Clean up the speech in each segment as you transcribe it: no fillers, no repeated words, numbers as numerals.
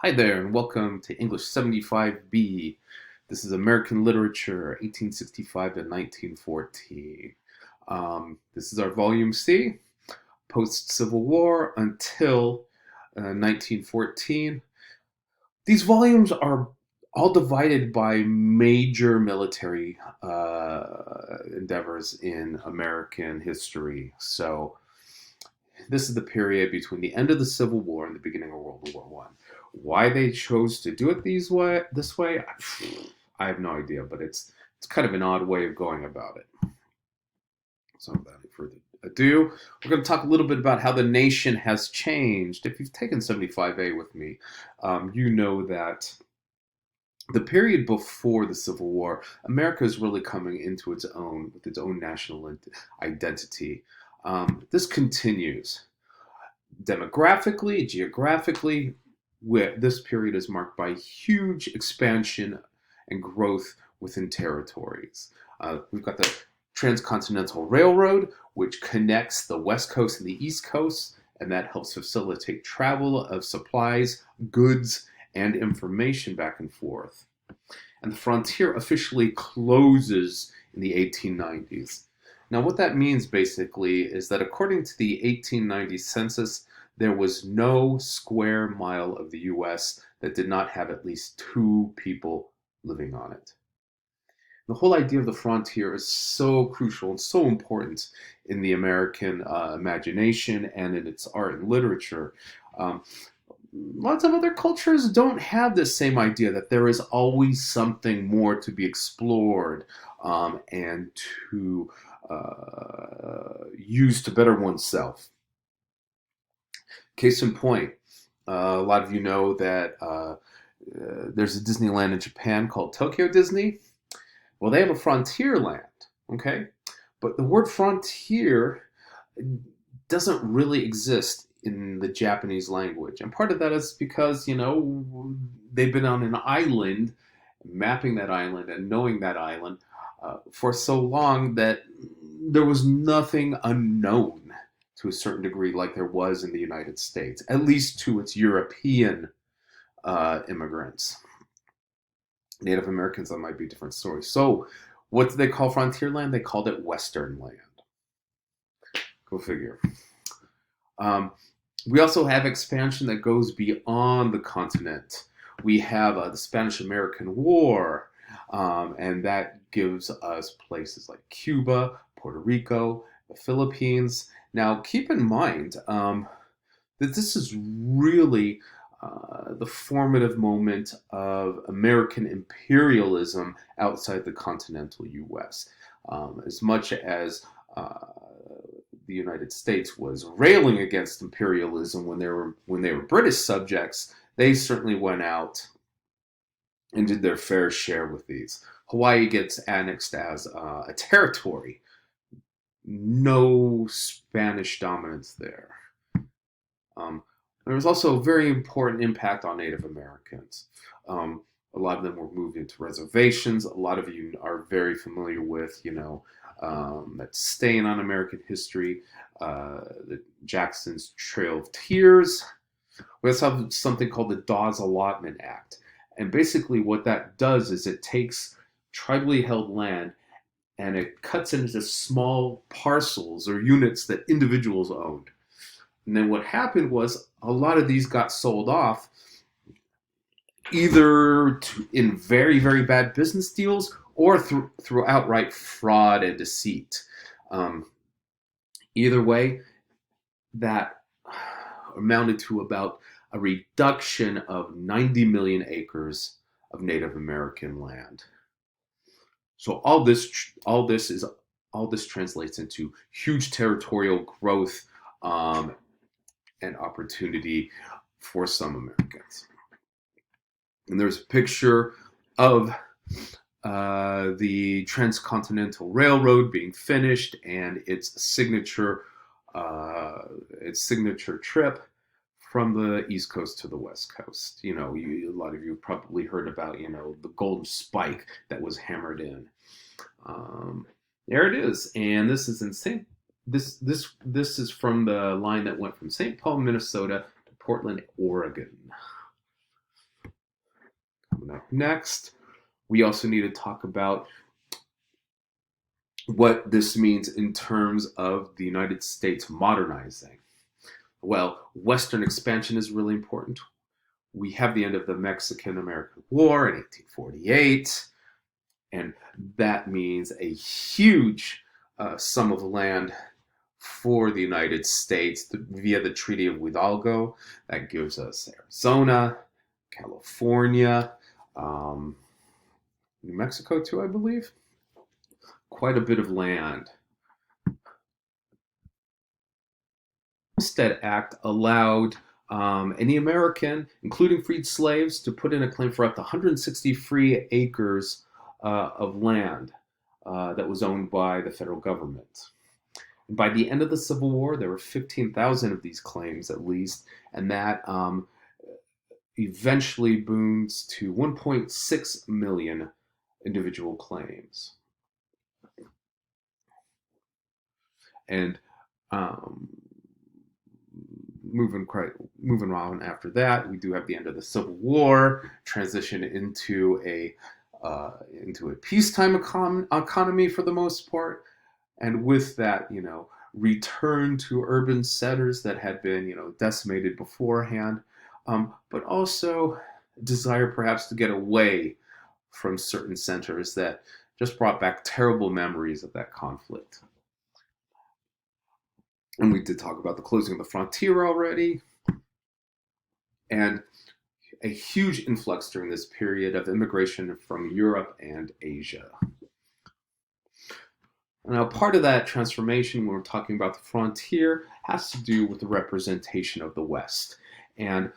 Hi there, and welcome to English 75B. This is American Literature, 1865 to 1914. This is our Volume C, post-Civil War until 1914. These volumes are all divided by major military endeavors in American history. So this is the period between the end of the Civil War and the beginning of World War One. Why they chose to do it this way, I have no idea, but it's kind of an odd way of going about it. So without any further ado, we're going to talk a little bit about how the nation has changed. If you've taken 75A with me, you know that the period before the Civil War, America is really coming into its own with its own national identity. This continues demographically, geographically. This period is marked by huge expansion and growth within territories. We've got the Transcontinental Railroad, which connects the West Coast and the East Coast, and that helps facilitate travel of supplies, goods, and information back and forth. And the frontier officially closes in the 1890s. Now, what that means basically is that according to the 1890 census, there was no square mile of the US that did not have at least two people living on it. The whole idea of the frontier is so crucial and so important in the American imagination and in its art and literature. Lots of other cultures don't have this same idea that there is always something more to be explored and to use to better oneself. Case in point, a lot of you know that there's a Disneyland in Japan called Tokyo Disney. Well, they have a frontier land, okay? But the word frontier doesn't really exist in the Japanese language. And part of that is because, they've been on an island, mapping that island and knowing that island for so long that there was nothing unknown to a certain degree like there was in the United States, at least to its European immigrants. Native Americans, that might be a different story. So what did they call frontier land? They called it Western land. Go figure. We also have expansion that goes beyond the continent. We have the Spanish-American War, and that gives us places like Cuba, Puerto Rico, the Philippines. Now, keep in mind that this is really the formative moment of American imperialism outside the continental U.S. As much as the United States was railing against imperialism when they were British subjects, they certainly went out and did their fair share with these. Hawaii gets annexed as a territory. No Spanish dominance there. There was also a very important impact on Native Americans. A lot of them were moved into reservations. A lot of you are very familiar with, that stain on American history, the Jackson's Trail of Tears. We also have something called the Dawes Allotment Act. And basically what that does is it takes tribally held land and it cuts into small parcels or units that individuals owned. And then what happened was a lot of these got sold off either in very, very bad business deals or through outright fraud and deceit. Either way, that amounted to about a reduction of 90 million acres of Native American land. So all this translates into huge territorial growth and opportunity for some Americans. And there's a picture of the Transcontinental Railroad being finished and its signature trip from the East Coast to the West Coast. A lot of you have probably heard about, the golden spike that was hammered in. There it is, and this is in this is from the line that went from St. Paul, Minnesota to Portland, Oregon. Next, we also need to talk about what this means in terms of the United States modernizing. Well, Western expansion is really important. We have the end of the Mexican-American War in 1848, and that means a huge sum of land for the United States via the Treaty of Hidalgo. That gives us Arizona, California, New Mexico too, I believe. Quite a bit of land. Homestead Act allowed any American, including freed slaves, to put in a claim for up to 160 free acres of land that was owned by the federal government. And by the end of the Civil War, there were 15,000 of these claims at least, and that eventually booms to 1.6 million individual claims. And moving on after that, we do have the end of the Civil War, transition into a peacetime economy for the most part, and with that, return to urban centers that had been, decimated beforehand, but also desire perhaps to get away from certain centers that just brought back terrible memories of that conflict. And we did talk about the closing of the frontier already, and a huge influx during this period of immigration from Europe and Asia. Now, part of that transformation, when we're talking about the frontier, has to do with the representation of the West. And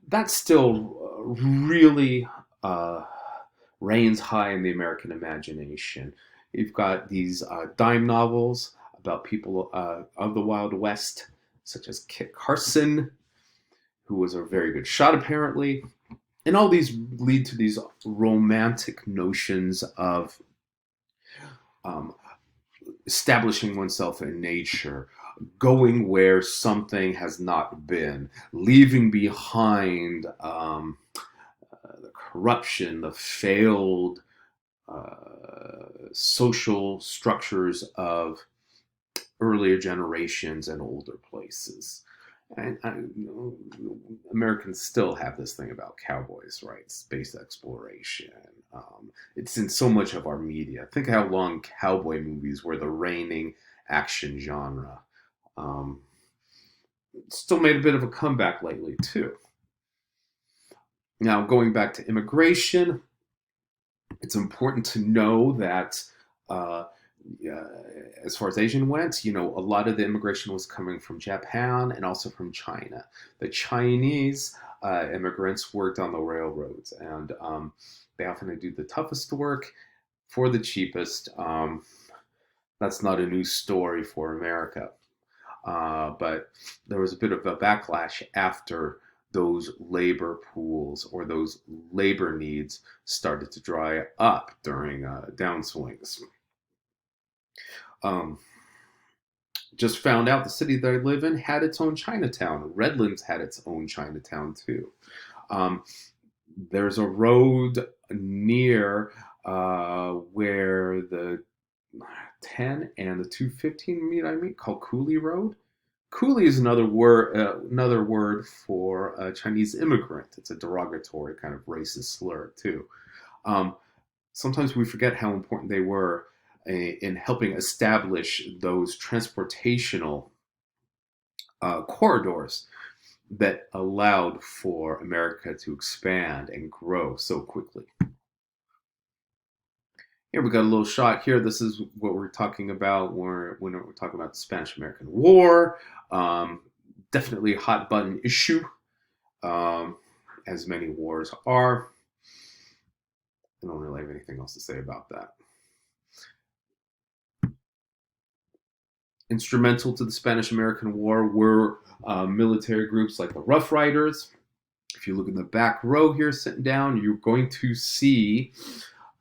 that still really reigns high in the American imagination. You've got these dime novels about people of the Wild West, such as Kit Carson, who was a very good shot apparently. And all these lead to these romantic notions of establishing oneself in nature, going where something has not been, leaving behind the corruption, the failed social structures of earlier generations and older places. And Americans still have this thing about cowboys, right? Space exploration. It's in so much of our media. Think how long cowboy movies were the reigning action genre. Still made a bit of a comeback lately, too. Now, going back to immigration, it's important to know that as far as Asian went, a lot of the immigration was coming from Japan and also from China. The Chinese immigrants worked on the railroads, and they often do the toughest work for the cheapest. That's not a new story for America. But there was a bit of a backlash after those labor pools or those labor needs started to dry up during downswings. Just found out the city that I live in had its own Chinatown. Redlands had its own Chinatown too. There's a road near where the 10 and the 215 meet called Cooley Road. Coolie is another word for a Chinese immigrant. It's a derogatory kind of racist slur too. Sometimes we forget how important they were in helping establish those transportational corridors that allowed for America to expand and grow so quickly. Here we got a little shot here. This is what we're talking about when we're talking about the Spanish-American War. Definitely a hot button issue, as many wars are. I don't really have anything else to say about that. Instrumental to the Spanish-American War were military groups like the Rough Riders. If you look in the back row here, sitting down, you're going to see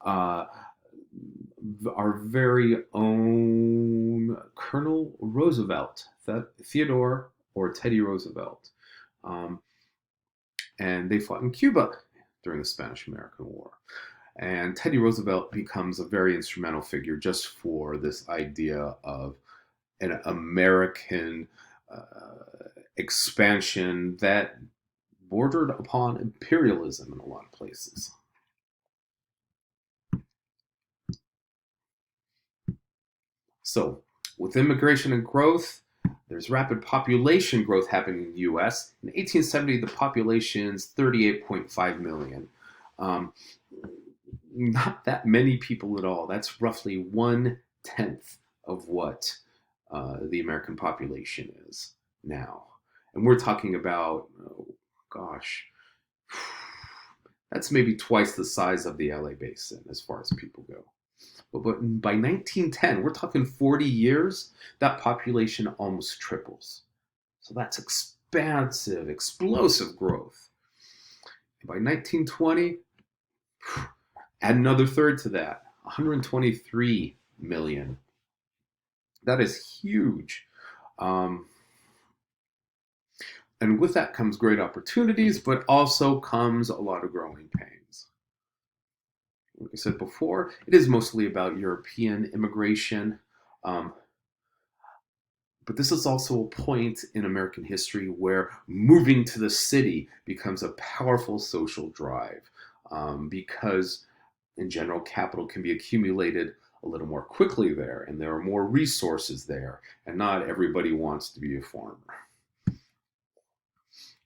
our very own Colonel Roosevelt, Theodore or Teddy Roosevelt. And they fought in Cuba during the Spanish-American War. And Teddy Roosevelt becomes a very instrumental figure just for this idea of an American expansion that bordered upon imperialism in a lot of places. So, with immigration and growth, there's rapid population growth happening in the U.S. In 1870, the population's 38.5 million. Not that many people at all. That's roughly 1/10 of what the American population is now. And we're talking about, oh, gosh, that's maybe twice the size of the LA basin as far as people go. But by 1910, we're talking 40 years, that population almost triples. So that's expansive, explosive growth. And by 1920, add another third to that, 123 million. That is huge. And with that comes great opportunities, but also comes a lot of growing pains. Like I said before, it is mostly about European immigration. But this is also a point in American history where moving to the city becomes a powerful social drive, because in general, capital can be accumulated a little more quickly there, and there are more resources there, and not everybody wants to be a farmer.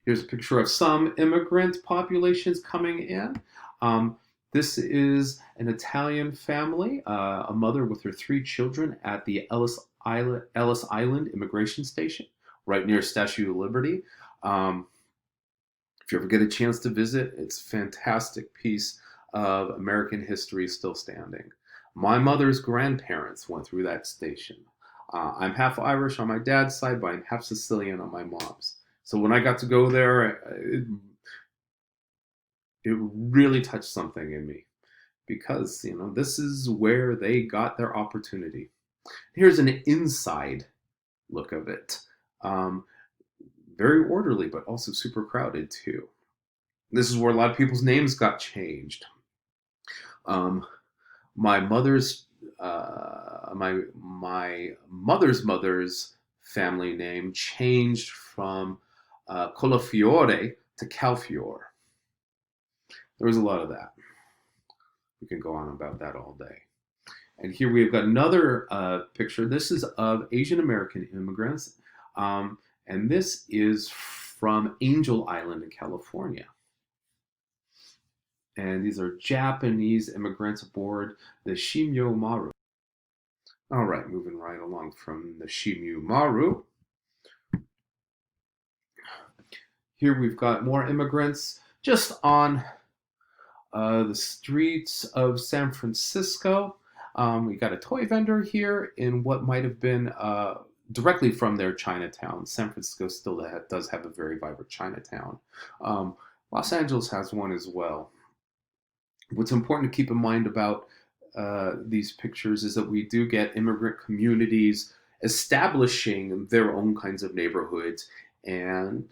Here's a picture of some immigrant populations coming in. This is an Italian family, a mother with her 3 children at the Ellis Island immigration station, right near Statue of Liberty. If you ever get a chance to visit, it's a fantastic piece of American history still standing. My mother's grandparents went through that station. I'm half Irish on my dad's side, but I'm half Sicilian on my mom's. So when I got to go there, it really touched something in me, because, this is where they got their opportunity. Here's an inside look of it. Very orderly, but also super crowded too. This is where a lot of people's names got changed. My mother's mother's family name changed from Colafiore to Calfiore. There was a lot of that. We can go on about that all day. And here we've got another picture. This is of Asian American immigrants, and this is from Angel Island in California. And these are Japanese immigrants aboard the Shimyo Maru. All right, moving right along from the Shimyo Maru. Here we've got more immigrants just on the streets of San Francisco. We got a toy vendor here in what might have been directly from their Chinatown. San Francisco still does have a very vibrant Chinatown. Los Angeles has one as well. What's important to keep in mind about these pictures is that we do get immigrant communities establishing their own kinds of neighborhoods and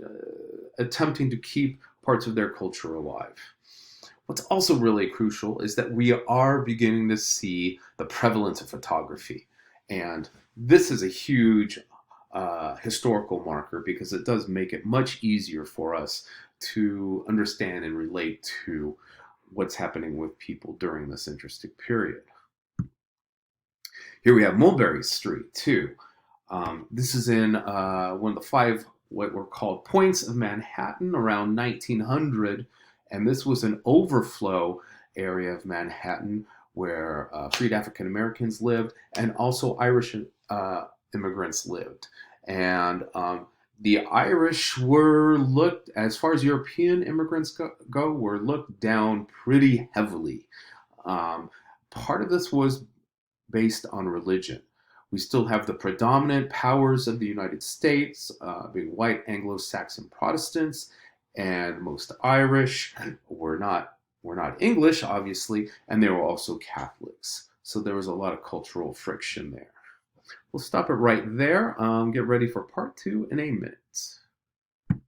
attempting to keep parts of their culture alive. What's also really crucial is that we are beginning to see the prevalence of photography. And this is a huge historical marker, because it does make it much easier for us to understand and relate to what's happening with people during this interesting period. Here we have Mulberry Street too. This is in one of the 5 what were called points of Manhattan around 1900, and this was an overflow area of Manhattan where freed African Americans lived, and also Irish immigrants lived. And the Irish were looked, as far as European immigrants go, were looked down pretty heavily. Part of this was based on religion. We still have the predominant powers of the United States, being white Anglo-Saxon Protestants, and most Irish were not English, obviously, and they were also Catholics. So there was a lot of cultural friction there. We'll stop it right there. Get ready for part 2 in a minute.